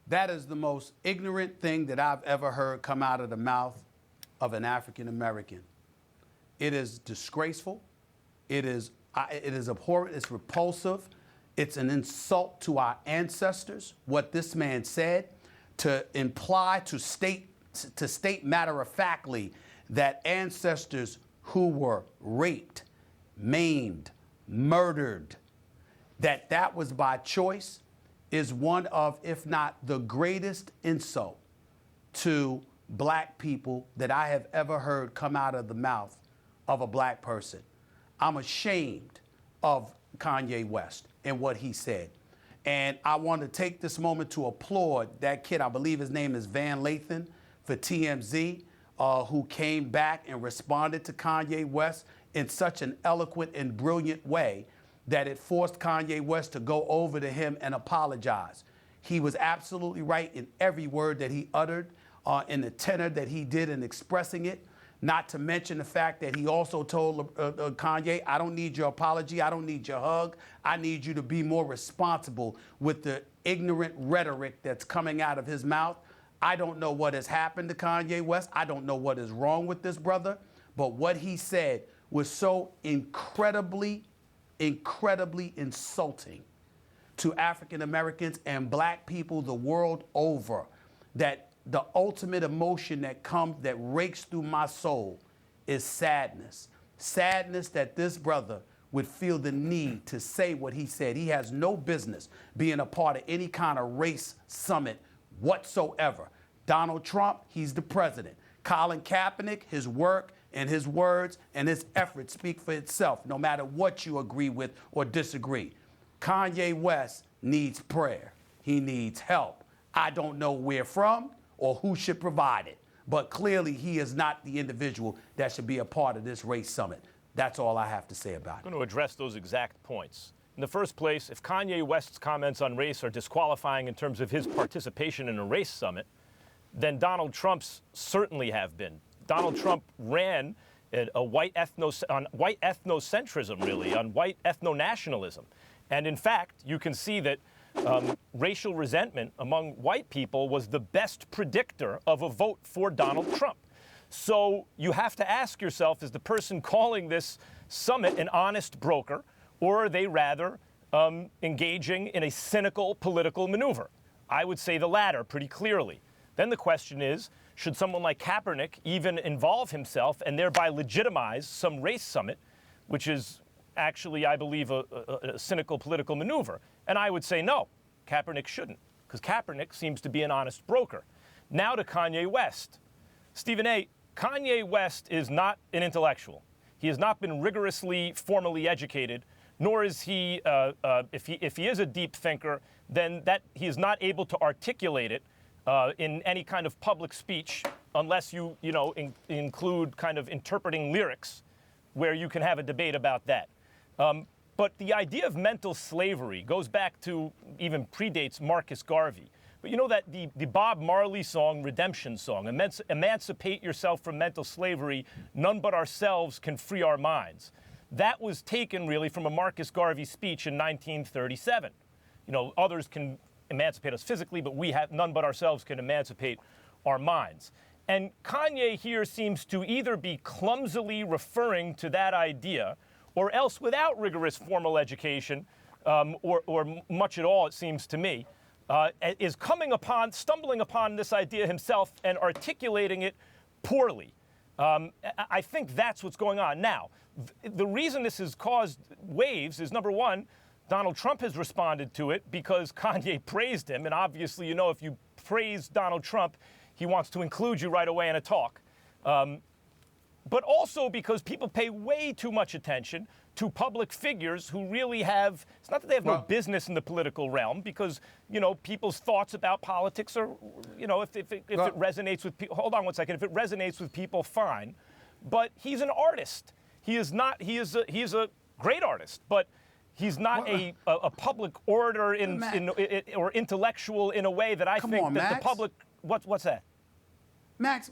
That is the most ignorant thing that I've ever heard come out of the mouth of an African American. It is disgraceful. It is abhorrent. It's repulsive. It's an insult to our ancestors. What this man said, to imply, to state matter-of-factly that ancestors who were raped, maimed, murdered, that was by choice, is one of, if not the greatest insult to black people that I have ever heard come out of the mouth of a black person. I'm ashamed of Kanye West and what he said. And I want to take this moment to applaud that kid, I believe his name is Van Lathan, for TMZ, who came back and responded to Kanye West in such an eloquent and brilliant way that it forced Kanye West to go over to him and apologize. He was absolutely right in every word that he uttered, in the tenor that he did in expressing it, not to mention the fact that he also told Kanye, I don't need your apology, I don't need your hug, I need you to be more responsible with the ignorant rhetoric that's coming out of his mouth. I don't know what has happened to Kanye West, I don't know what is wrong with this brother, but what he said was so incredibly insulting to African Americans and black people the world over, that the ultimate emotion that rakes through my soul is sadness. Sadness that this brother would feel the need to say what he said. He has no business being a part of any kind of race summit whatsoever. Donald Trump, he's the president. Colin Kaepernick, his work and his words and his efforts speak for itself, no matter what you agree with or disagree. Kanye West needs prayer. He needs help. I don't know where from or who should provide it, but clearly he is not the individual that should be a part of this race summit. That's all I have to say about it. I'm going to address those exact points. In the first place, if Kanye West's comments on race are disqualifying in terms of his participation in a race summit, then Donald Trump's certainly have been. Donald Trump ran on white ethnocentrism, really, on white ethno-nationalism. And in fact, you can see that racial resentment among white people was the best predictor of a vote for Donald Trump. So you have to ask yourself, is the person calling this summit an honest broker, or are they rather engaging in a cynical political maneuver? I would say the latter pretty clearly. Then the question is, should someone like Kaepernick even involve himself and thereby legitimize some race summit, which is actually, I believe, a cynical political maneuver? And I would say no, Kaepernick shouldn't, because Kaepernick seems to be an honest broker. Now to Kanye West. Stephen A., Kanye West is not an intellectual. He has not been rigorously formally educated, nor is he, if he is a deep thinker, then that he is not able to articulate it in any kind of public speech, unless you include kind of interpreting lyrics, where you can have a debate about that. But the idea of mental slavery goes back to, even predates Marcus Garvey. But you know that the Bob Marley song, Redemption Song, emancipate yourself from mental slavery, none but ourselves can free our minds. That was taken really from a Marcus Garvey speech in 1937. You know, others can emancipate us physically, but none but ourselves can emancipate our minds. And Kanye here seems to either be clumsily referring to that idea, or else without rigorous formal education, or much at all, it seems to me, is stumbling upon this idea himself and articulating it poorly. I think that's what's going on. Now, the reason this has caused waves is, number one, Donald Trump has responded to it because Kanye praised him. And obviously, if you praise Donald Trump, he wants to include you right away in a talk. But also because people pay way too much attention to public figures who really have, it's not that they have no business in the political realm, because, people's thoughts about politics are, if it resonates with people, hold on one second, if it resonates with people, fine. But he's an artist. He is a great artist, but he's not a public orator or intellectual in a way that I think that the public, what's that? Max.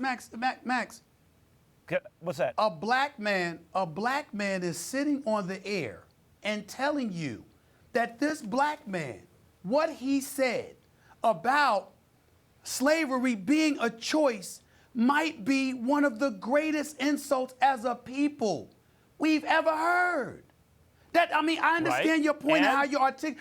What's that? A black man is sitting on the air and telling you that this black man, what he said about slavery being a choice might be one of the greatest insults as a people we've ever heard. I understand Right. your point and And? how you articulate.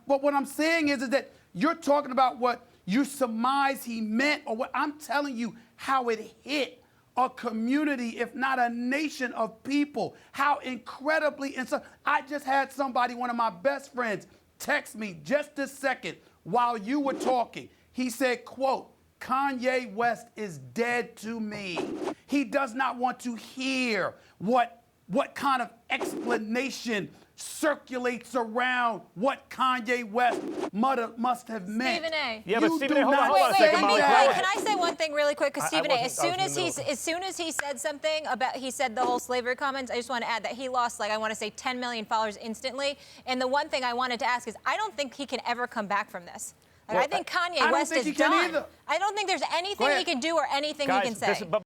But what I'm saying is that you're talking about what you surmise he meant, or what I'm telling you how it hit a community, if not a nation of people. How incredibly I just had somebody, one of my best friends, text me just a second while you were talking. He said, quote, Kanye West is dead to me. He does not want to hear what kind of explanation circulates around what Kanye West must have meant. Stephen A. Yeah, but You Stephen do A, hold on, not hold on a Wait, second, say Molly. that. can I say one thing really quick? Because Stephen A., as wasn't- I was in the soon as he said something about, he said the whole slavery comments, I just want to add that he lost, like, I want to say 10 million followers instantly. And the one thing I wanted to ask is, I don't think he can ever come back from this. Like, Well, I think I Kanye don't West think is he can done. either. I don't think there's anything he ahead. can do or anything he Guys, can say. but